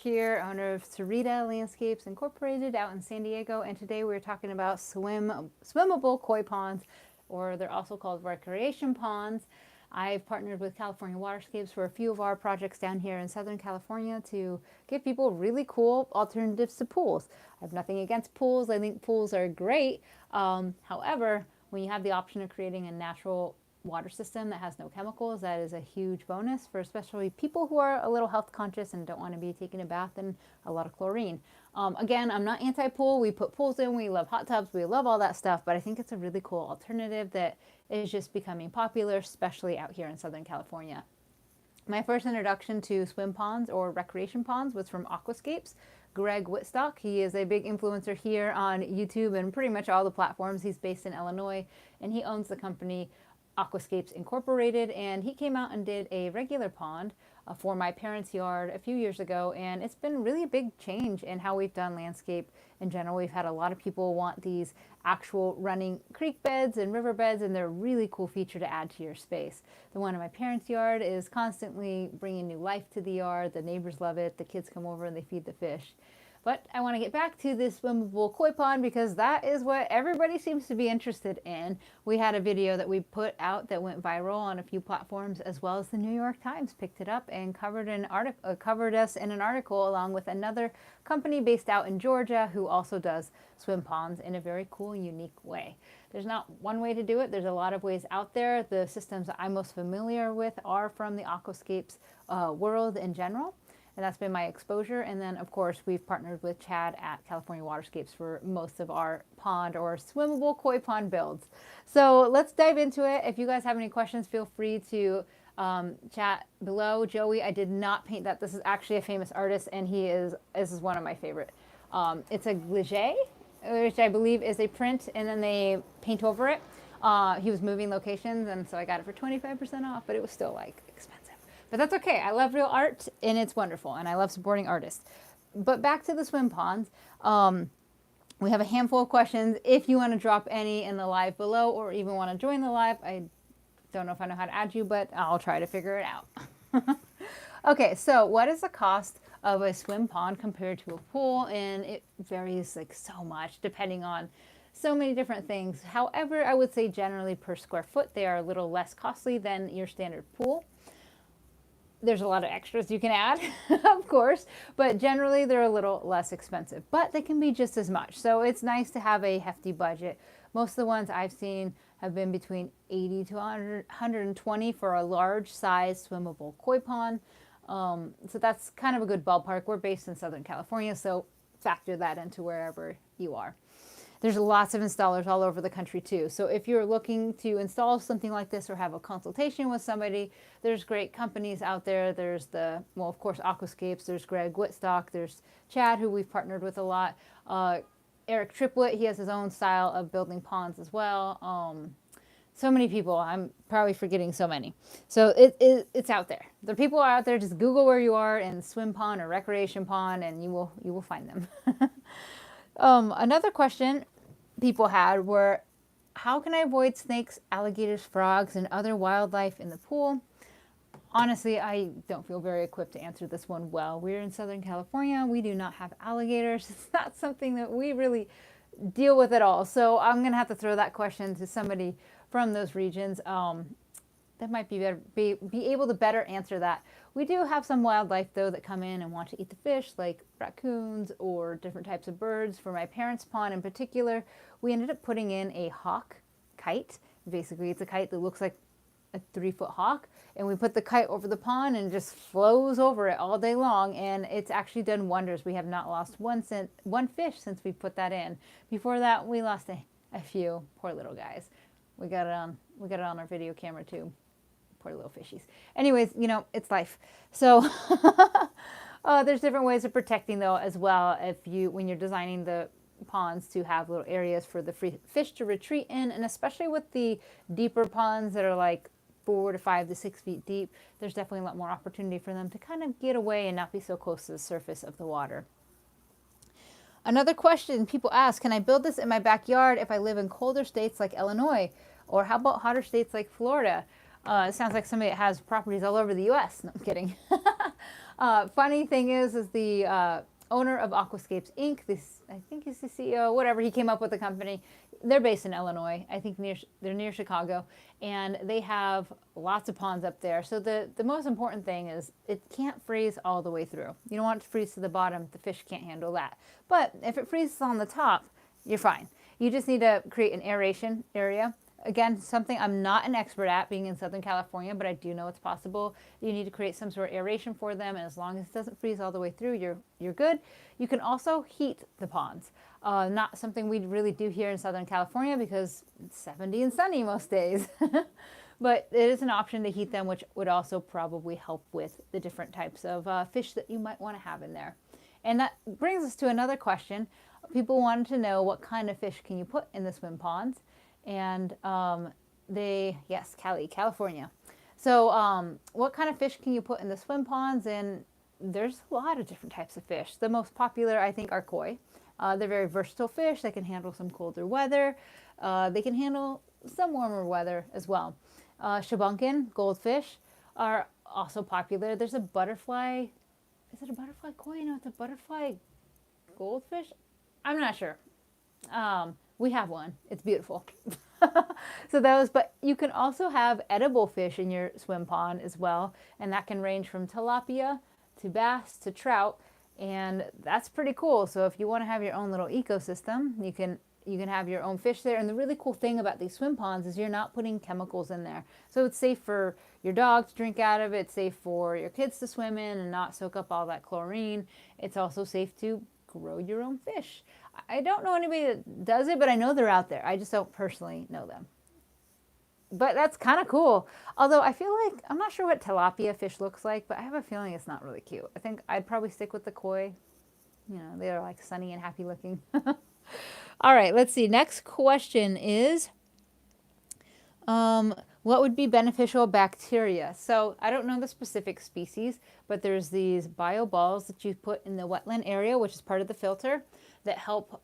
Here, owner of Sarita Landscapes Incorporated out in San Diego, and today we're talking about swimmable koi ponds, or they're also called recreation ponds. I've partnered with California Waterscapes for a few of our projects down here in Southern California to give people really cool alternatives to pools. I have nothing against pools. I think pools are great. However, when you have the option of creating a natural water system that has no chemicals, that is a huge bonus for especially people who are a little health conscious and don't want to be taking a bath in a lot of chlorine. Again, I'm not anti-pool. We put pools in, we love hot tubs, we love all that stuff, but I think it's a really cool alternative that is just becoming popular, especially out here in Southern California. My first introduction to swim ponds or recreation ponds was from Aquascapes. Greg Whitstock, he is a big influencer here on YouTube and pretty much all the platforms. He's based in Illinois and he owns the company Aquascapes Incorporated, and he came out and did a regular pond for my parents' yard a few years ago, and it's been really a big change in how we've done landscape in general. We've had a lot of people want these actual running creek beds and river beds, and they're a really cool feature to add to your space. The one in my parents' yard is constantly bringing new life to the yard. The neighbors love it. The kids come over and they feed the fish. But I want to get back to this swimmable koi pond because that is what everybody seems to be interested in. We had a video that we put out that went viral on a few platforms, as well as the New York Times picked it up and covered us in an article along with another company based out in Georgia who also does swim ponds in a very cool, unique way. There's not one way to do it. There's a lot of ways out there. The systems that I'm most familiar with are from the aquascapes world in general. And that's been my exposure. And then, of course, we've partnered with Chad at California Waterscapes for most of our pond or swimmable koi pond builds. So let's dive into it. If you guys have any questions, feel free to chat below. Joey, I did not paint that. This is actually a famous artist, and this is one of my favorite. It's a glige, which I believe is a print, and then they paint over it. He was moving locations, and so I got it for 25% off, but it was still like expensive. But that's okay. I love real art, and it's wonderful, and I love supporting artists. But back to the swim ponds. We have a handful of questions. If you want to drop any in the live below or even want to join the live, I don't know if I know how to add you, but I'll try to figure it out. Okay, so what is the cost of a swim pond compared to a pool? And it varies like so much depending on so many different things. However, I would say generally per square foot, they are a little less costly than your standard pool. There's a lot of extras you can add, of course, but generally they're a little less expensive, but they can be just as much. So it's nice to have a hefty budget. Most of the ones I've seen have been between 80 to 120 for a large size swimmable koi pond. So that's kind of a good ballpark. We're based in Southern California, so factor that into wherever you are. There's lots of installers all over the country too. So if you're looking to install something like this or have a consultation with somebody, there's great companies out there. There's of course, Aquascapes. There's Greg Whitstock. There's Chad, who we've partnered with a lot. Eric Triplett, he has his own style of building ponds as well. So many people. I'm probably forgetting so many. So it's out there. The people are out there. Just Google where you are and swim pond or recreation pond, and you will find them. Another question people had were, how can I avoid snakes, alligators, frogs, and other wildlife in the pool? Honestly, I don't feel very equipped to answer this one well. We're in Southern California. We do not have alligators. It's not something that we really deal with at all. So I'm going to have to throw that question to somebody from those regions that might be able to better answer that. We do have some wildlife, though, that come in and want to eat the fish, like raccoons or different types of birds. For my parents' pond in particular, we ended up putting in a hawk kite. Basically, it's a kite that looks like a 3-foot hawk, and we put the kite over the pond and it just flows over it all day long, and it's actually done wonders. We have not lost one fish since we put that in. Before that, we lost a few. Poor little guys. We got it on our video camera too. Poor little fishies. Anyways, it's life. So there's different ways of protecting though as well. When you're designing the ponds, to have little areas for the fish to retreat in, and especially with the deeper ponds that are like 4 to 5 to 6 feet deep, there's definitely a lot more opportunity for them to kind of get away and not be so close to the surface of the water. Another question people ask, can I build this in my backyard if I live in colder states like Illinois? Or how about hotter states like Florida? It sounds like somebody that has properties all over the U.S. No, I'm kidding. Funny thing is the owner of Aquascapes Inc. This, I think he's the CEO, whatever. He came up with the company. They're based in Illinois. I think they're near Chicago, and they have lots of ponds up there. So the most important thing is it can't freeze all the way through. You don't want it to freeze to the bottom. The fish can't handle that. But if it freezes on the top, you're fine. You just need to create an aeration area. Again, something I'm not an expert at, being in Southern California, but I do know it's possible. You need to create some sort of aeration for them, and as long as it doesn't freeze all the way through, you're good. You can also heat the ponds. Not something we really do here in Southern California because it's 70 and sunny most days. But it is an option to heat them, which would also probably help with the different types of fish that you might want to have in there. And that brings us to another question. People wanted to know what kind of fish can you put in the swim ponds. And yes, California. So what kind of fish can you put in the swim ponds? And there's a lot of different types of fish. The most popular, I think, are koi. They're very versatile fish. They can handle some colder weather. They can handle some warmer weather as well. Shabunkin, goldfish, are also popular. There's a butterfly. Is it a butterfly koi? No, it's a butterfly goldfish. I'm not sure. We have one. It's beautiful. But you can also have edible fish in your swim pond as well. And that can range from tilapia to bass to trout. And that's pretty cool. So if you want to have your own little ecosystem, you can have your own fish there. And the really cool thing about these swim ponds is you're not putting chemicals in there. So it's safe for your dog to drink out of it. It's safe for your kids to swim in and not soak up all that chlorine. It's also safe to grow your own fish. I don't know anybody that does it, but I know they're out there. I just don't personally know them. But that's kind of cool. Although I feel like, I'm not sure what tilapia fish looks like, but I have a feeling it's not really cute. I think I'd probably stick with the koi. You know, they're like sunny and happy looking. All right, let's see. Next question is, what would be beneficial bacteria? So I don't know the specific species, but there's these bio balls that you put in the wetland area, which is part of the filter, that help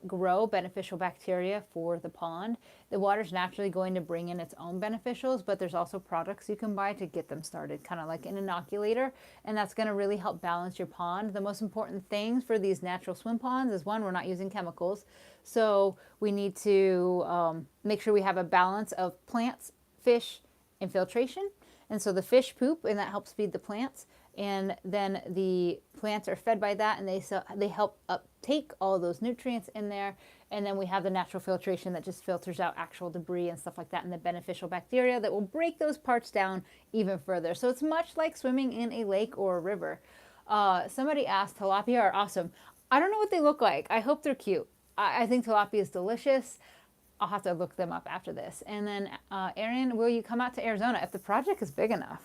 grow beneficial bacteria for the pond. The water's naturally going to bring in its own beneficials, but there's also products you can buy to get them started, kind of like an inoculator, and that's going to really help balance your pond. The most important things for these natural swim ponds is, one, we're not using chemicals, so we need to make sure we have a balance of plants, fish, and filtration. And so the fish poop, and that helps feed the plants. And then the plants are fed by that, and they help uptake all those nutrients in there. And then we have the natural filtration that just filters out actual debris and stuff like that, and the beneficial bacteria that will break those parts down even further. So it's much like swimming in a lake or a river. Somebody asked, tilapia are awesome. I don't know what they look like. I hope they're cute. I think tilapia is delicious. I'll have to look them up after this. And then, Aaron, will you come out to Arizona if the project is big enough?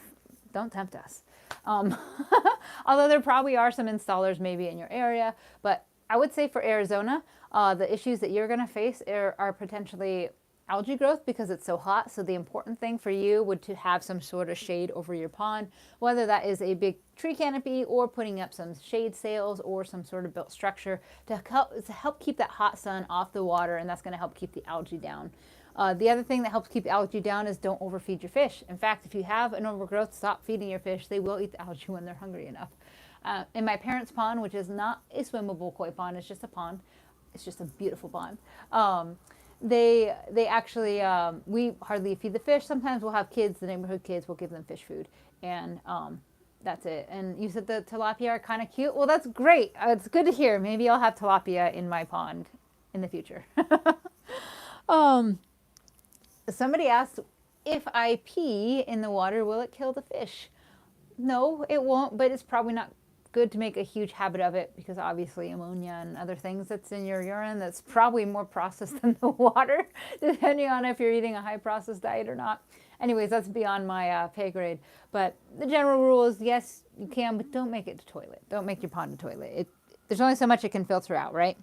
Don't tempt us. Although there probably are some installers maybe in your area, but I would say for Arizona, the issues that you're going to face are potentially algae growth because it's so hot. So the important thing for you would to have some sort of shade over your pond, whether that is a big tree canopy or putting up some shade sails or some sort of built structure to help keep that hot sun off the water, and that's going to help keep the algae down. The other thing that helps keep the algae down is don't overfeed your fish. In fact, if you have an overgrowth, stop feeding your fish. They will eat the algae when they're hungry enough. In my parents' pond, which is not a swimmable koi pond, it's just a pond. It's just a beautiful pond. They actually, we hardly feed the fish. Sometimes we'll have kids, the neighborhood kids, we'll give them fish food. And that's it. And you said the tilapia are kind of cute. Well, that's great. It's good to hear. Maybe I'll have tilapia in my pond in the future. Somebody asked, if I pee in the water, will it kill the fish? No, it won't, but it's probably not good to make a huge habit of it because obviously ammonia and other things that's in your urine, that's probably more processed than the water, depending on if you're eating a high processed diet or not. Anyways, that's beyond my pay grade. But the general rule is, yes, you can, but don't make it a toilet. Don't make your pond a toilet. There's only so much it can filter out, right?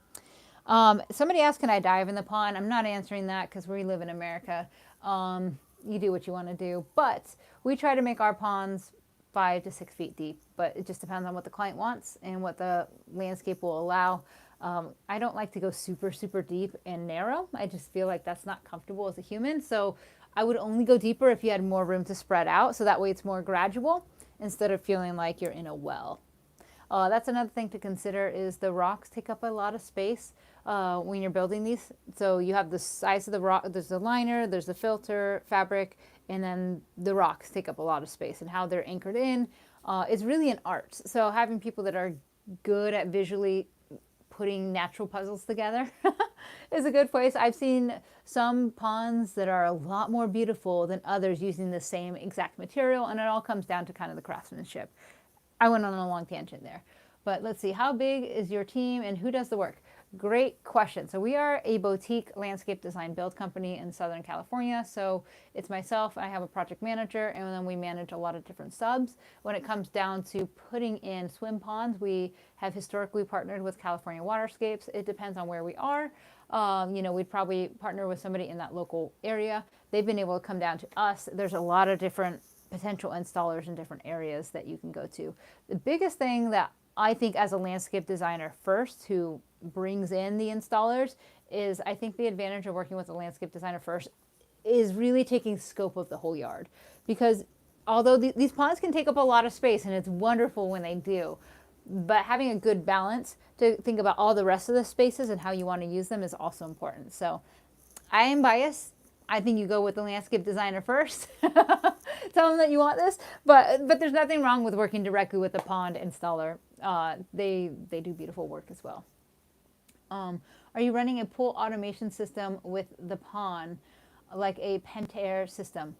Somebody asked, can I dive in the pond? I'm not answering that because we live in America. You do what you want to do. But we try to make our ponds 5 to 6 feet deep, but it just depends on what the client wants and what the landscape will allow. I don't like to go super, super deep and narrow. I just feel like that's not comfortable as a human. So I would only go deeper if you had more room to spread out. So that way it's more gradual instead of feeling like you're in a well. That's another thing to consider is the rocks take up a lot of space when you're building these. So you have the size of the rock, there's the liner, there's the filter, fabric, and then the rocks take up a lot of space, and how they're anchored in is really an art. So having people that are good at visually putting natural puzzles together is a good place. I've seen some ponds that are a lot more beautiful than others using the same exact material, and it all comes down to kind of the craftsmanship. I went on a long tangent there. But let's see, how big is your team and who does the work? Great question. So we are a boutique landscape design build company in Southern California. So it's myself, I have a project manager, and then we manage a lot of different subs. When it comes down to putting in swim ponds, we have historically partnered with California Waterscapes. It depends on where we are. We'd probably partner with somebody in that local area. They've been able to come down to us. There's a lot of different potential installers in different areas that you can go to. The biggest thing that I think as a landscape designer first who brings in the installers is, I think the advantage of working with a landscape designer first is really taking scope of the whole yard. Because although these ponds can take up a lot of space, and it's wonderful when they do, but having a good balance to think about all the rest of the spaces and how you want to use them is also important. So I am biased. I think you go with the landscape designer first. Tell them that you want this, but there's nothing wrong with working directly with the pond installer. They do beautiful work as well. Are you running a pool automation system with the pond, like a Pentair system?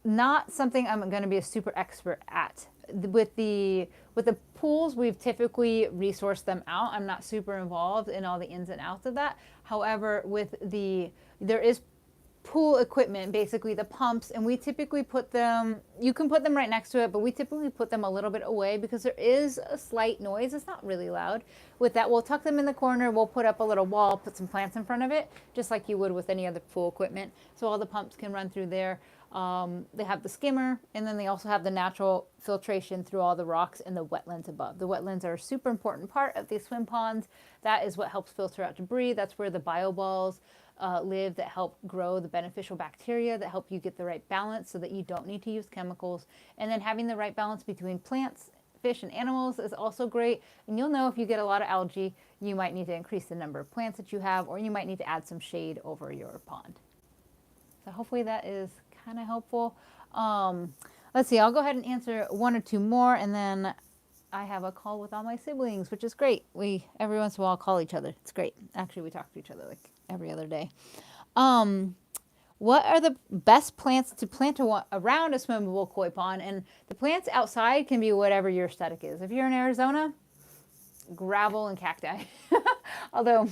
Not something I'm going to be a super expert at. With the pools, we've typically resourced them out. I'm not super involved in all the ins and outs of that. However, there is pool equipment, basically the pumps, and we typically put them, you can put them right next to it, but we typically put them a little bit away because there is a slight noise. It's not really loud. With that, we'll tuck them in the corner, we'll put up a little wall, put some plants in front of it, just like you would with any other pool equipment. So all the pumps can run through there. They have the skimmer, and then they also have the natural filtration through all the rocks and the wetlands above. The wetlands are a super important part of these swim ponds. That is what helps filter out debris. That's where the bioballs live that help grow the beneficial bacteria that help you get the right balance so that you don't need to use chemicals. And then having the right balance between plants, fish, and animals is also great. And you'll know if you get a lot of algae, you might need to increase the number of plants that you have, or you might need to add some shade over your pond. So hopefully that is kind of helpful. Let's see, I'll go ahead and answer one or two more, and then I have a call with all my siblings, which is great. We every once in a while call each other. It's great. Actually, we talk to each other like every other day. What are the best plants to plant around a swimmable koi pond? And the plants outside can be whatever your aesthetic is. If you're in Arizona, gravel and cacti. Although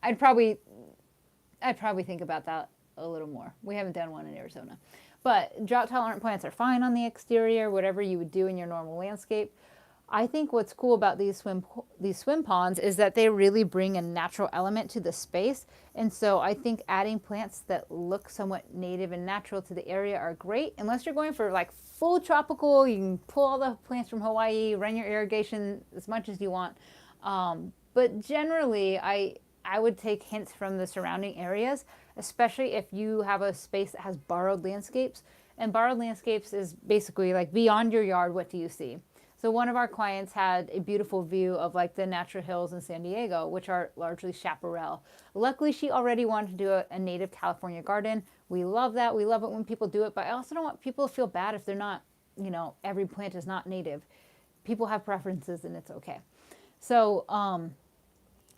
I'd probably think about that a little more. We haven't done one in Arizona. But drought-tolerant plants are fine on the exterior, whatever you would do in your normal landscape. I think what's cool about these swim ponds is that they really bring a natural element to the space. And so I think adding plants that look somewhat native and natural to the area are great. Unless you're going for like full tropical, you can pull all the plants from Hawaii, run your irrigation as much as you want. But generally, I would take hints from the surrounding areas, especially if you have a space that has borrowed landscapes. And borrowed landscapes is basically like beyond your yard, what do you see? So one of our clients had a beautiful view of like the natural hills in San Diego, which are largely chaparral. Luckily, she already wanted to do a native California garden. We love that. We love it when people do it, but I also don't want people to feel bad if they're not, every plant is not native. People have preferences and it's okay. So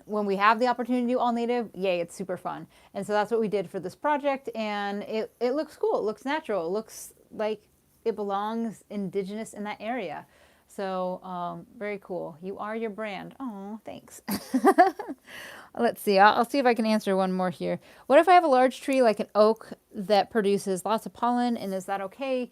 when we have the opportunity to do all native, yay, it's super fun. And so that's what we did for this project, and it looks cool. It looks natural. It looks like it belongs indigenous in that area. So very cool. You are your brand. Oh, thanks. Let's see. I'll see if I can answer one more here. What if I have a large tree like an oak that produces lots of pollen, and is that okay?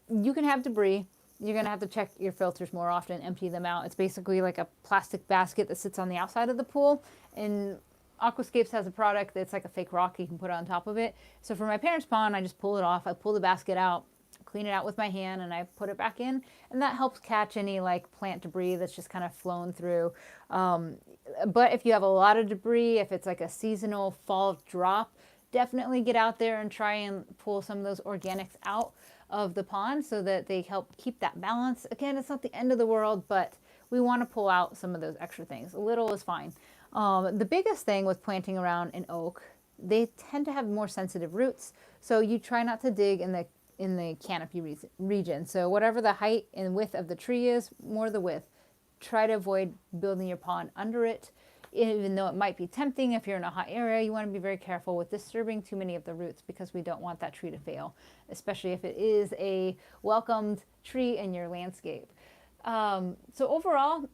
You can have debris. You're going to have to check your filters more often, empty them out. It's basically like a plastic basket that sits on the outside of the pool. And Aquascapes has a product that's like a fake rock you can put on top of it. So for my parents' pond, I just pull it off. I pull the basket out, clean it out with my hand, and I put it back in. And that helps catch any like plant debris that's just kind of flown through. But if you have a lot of debris, if it's like a seasonal fall drop, definitely get out there and try and pull some of those organics out. of the pond so that they help keep that balance. Again, it's not the end of the world, but we want to pull out some of those extra things. A little is fine. The biggest thing with planting around an oak, they tend to have more sensitive roots. So you try not to dig in the canopy region. So whatever the height and width of the tree is, more the width. Try to avoid building your pond under it. Even though it might be tempting, if you're in a hot area, you want to be very careful with disturbing too many of the roots because we don't want that tree to fail, especially if it is a welcomed tree in your landscape. So overall,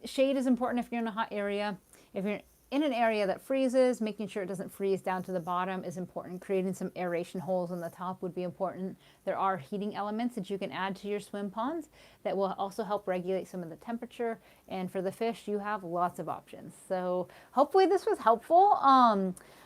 shade is important if you're in a hot area. If you're in an area that freezes, making sure it doesn't freeze down to the bottom is important. Creating some aeration holes on the top would be important. There are heating elements that you can add to your swim ponds that will also help regulate some of the temperature. And for the fish, you have lots of options. So hopefully this was helpful.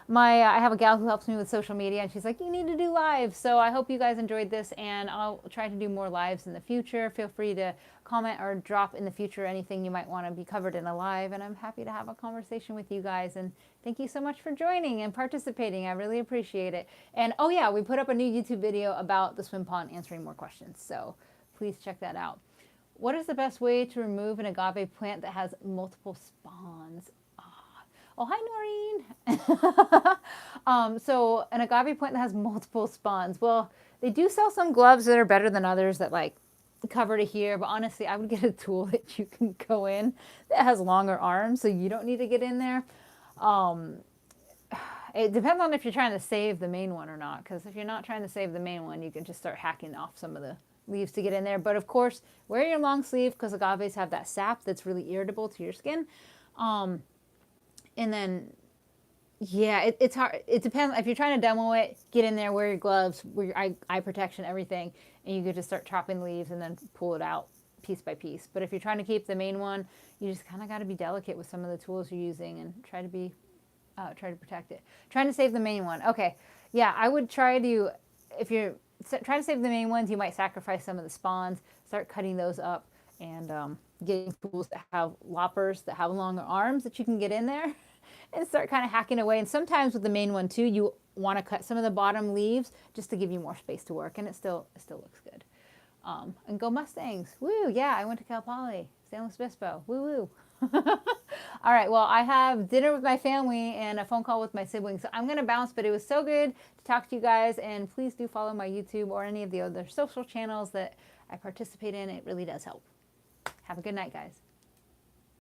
I have a gal who helps me with social media, and she's like, you need to do lives. So I hope you guys enjoyed this, and I'll try to do more lives in the future. Feel free to comment or drop in the future anything you might want to be covered in a live, and I'm happy to have a conversation with you guys. And thank you so much for joining and participating. I really appreciate it. And oh yeah, we put up a new YouTube video about the swim pond answering more questions, so please check that out. What is the best way to remove an agave plant that has multiple spawns? Oh, hi, Noreen. So an agave plant that has multiple spawns. Well, they do sell some gloves that are better than others that like cover to here. But honestly, I would get a tool that you can go in that has longer arms, so you don't need to get in there. It depends on if you're trying to save the main one or not. Because if you're not trying to save the main one, you can just start hacking off some of the leaves to get in there. But of course, wear your long sleeve because agaves have that sap that's really irritable to your skin. And then, yeah, it's hard. It depends. If you're trying to demo it, get in there, wear your gloves, wear your eye protection, everything, and you could just start chopping leaves and then pull it out piece by piece. But if you're trying to keep the main one, you just kind of got to be delicate with some of the tools you're using and try to protect it. Trying to save the main one. Okay, yeah, I would try to, if you're trying to save the main ones, you might sacrifice some of the spawns, start cutting those up, and getting tools that have loppers that have longer arms that you can get in there and start kind of hacking away. And sometimes with the main one too, you want to cut some of the bottom leaves just to give you more space to work, and it still looks good. And go Mustangs. Woo, yeah, I went to Cal Poly, San Luis Obispo. Woo woo. All right, well, I have dinner with my family and a phone call with my siblings, so I'm going to bounce, but it was so good to talk to you guys, and please do follow my YouTube or any of the other social channels that I participate in. It really does help. Have a good night, guys.